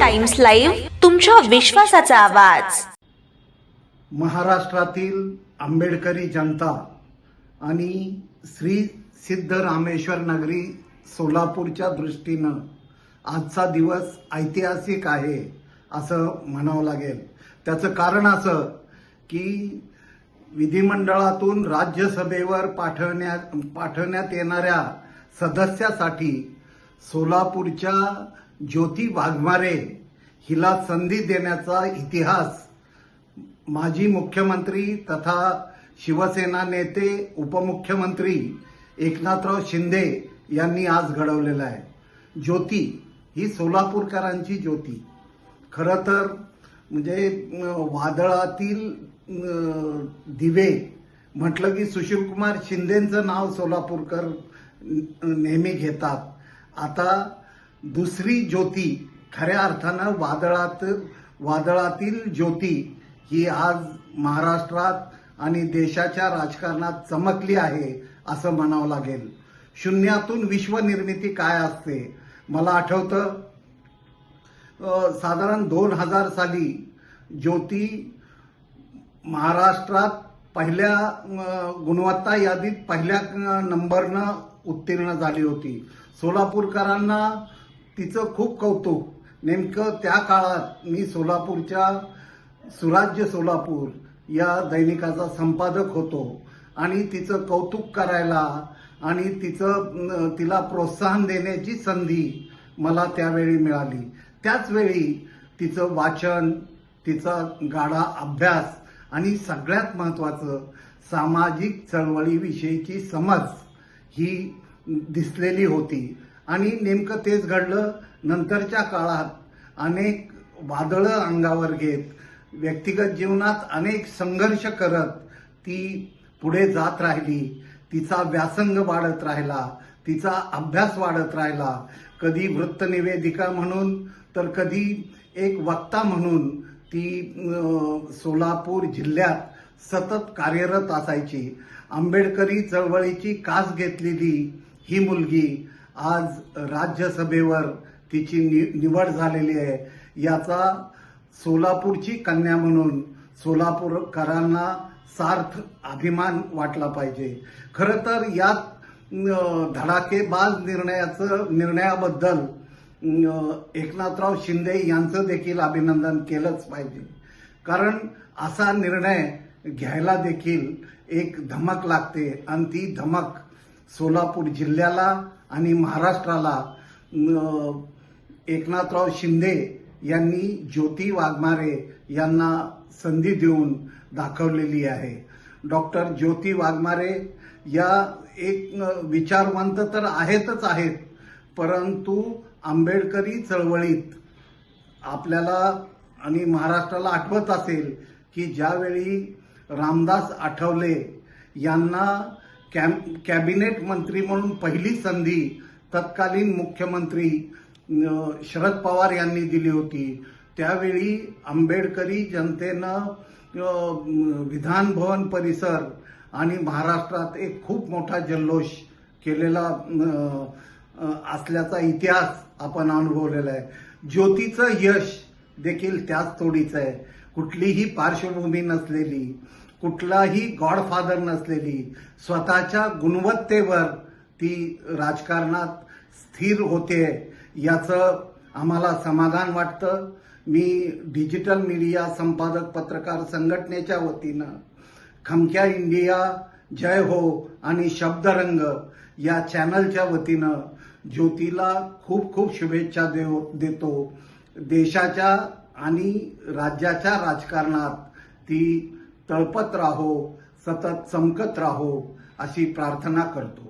Times live, तुमच्या विश्वासाचा आवाज. महाराष्ट्रातील आंबेडकरी जनता आणि श्री सिद्धरामेश्वर नगरी सोलापूरच्या दृष्टीनं आजचा दिवस ऐतिहासिक आहे असं म्हणावं लागेल. त्याचं कारण असं की विधिमंडळातून राज्यसभेवर पाठवण्यात येणाऱ्या सदस्यासाठी सोलापूरच्या ज्योती वाघमारे हिला संधी देण्याचा इतिहास माजी मुख्यमंत्री तथा शिवसेना नेते उपमुख्यमंत्री एकनाथराव शिंदे यांनी आज घडवलेला आहे. ज्योती ही सोलापूरकरांची ज्योती. खरं तर म्हणजे वादळातील दिवे म्हटलं की सुशीलकुमार शिंदेंचं नाव सोलापूरकर नेहमी घेतात. आता दुसरी ज्योती खऱ्या अर्थानं वादळातील ज्योती ही आज महाराष्ट्रात आणि देशाच्या राजकारणात चमकली आहे असं म्हणावं लागेल. शून्यातून विश्वनिर्मिती काय असते मला आठवतं. साधारण 2000 साली ज्योती महाराष्ट्रात पहिल्या गुणवत्ता यादीत पहिल्या नंबरनं उत्तीर्ण झाली होती. सोलापूरकरांना तिचं खूप कौतुक. नेमकं त्या काळात मी सोलापूरच्या सुराज्य सोलापूर या दैनिकाचा संपादक होतो आणि तिचं कौतुक करायला आणि तिला प्रोत्साहन देण्याची संधी मला त्यावेळी मिळाली. त्याचवेळी तिचं वाचन, तिचा गाढा अभ्यास आणि सगळ्यात महत्त्वाचं सामाजिक चळवळीविषयीची समज ही दिसलेली होती. आणि नेमकं तेच घडलं. नंतरच्या काळात अनेक वादळं अंगावर घेत व्यक्तिगत जीवनात अनेक संघर्ष करत ती पुढे जात राहिली. तिचा व्यासंग वाढत राहिला, तिचा अभ्यास वाढत राहिला. कधी वृत्तनिवेदिका म्हणून तर कधी एक वक्ता म्हणून ती सोलापूर जिल्ह्यात सतत कार्यरत असायची. आंबेडकरी चळवळीची कास घेतलेली ही मुलगी आज राज्यसभेवर तिची निवड झालेली आहे. याचा सोलापूरची कन्या म्हणून सोलापूरकरांना सार्थ अभिमान वाटला पाहिजे. खरं तर यात धडाकेबाज निर्णयाबद्दल एकनाथराव शिंदे यांचं देखील अभिनंदन केलंच पाहिजे. कारण असा निर्णय घ्यायला देखील एक धमक लागते आणि ती धमक सोलापूर जिल्ह्याला आणि महाराष्ट्राला एकनाथराव शिंदे यांनी ज्योती वाघमारे यांना संधी देऊन दाखवलेली आहे. डॉक्टर ज्योती वाघमारे या एक विचारवंत तर आहेतच आहेत, परंतु आंबेडकरी चळवळीत आपल्याला आणि महाराष्ट्राला आठवत असेल की ज्यावेळी रामदास आठवले यांना कॅबिनेट मंत्री म्हणून पहिली संधी तत्कालीन मुख्यमंत्री शरद पवार यांनी दिली होती, त्यावेळी आंबेडकरी जनतेनं विधान भवन परिसर आणि महाराष्ट्रात एक खूप मोठा जल्लोष केलेला असल्याचा इतिहास आपण अनुभवलेला आहे. ज्योतीचं यश देखील त्याच तोडीचं आहे. कुठलीही पार्श्वभूमी नसलेली, कुठलाही गॉडफादर नसलेली, स्वतःच्या गुणवत्तेवर ती राजकारणात स्थिर होते याचं आम्हाला समाधान वाटतं. मी डिजिटल मीडिया संपादक पत्रकार संघटनेच्या वतीनं खमक्या इंडिया, जय हो आणि शब्दरंग या चॅनलच्या वतीनं ज्योतीला खूप खूप शुभेच्छा देतो. देशाच्या आणि राज्याच्या राजकारणात ती तळपत राहो, सतत चमकत राहो अशी प्रार्थना करतो.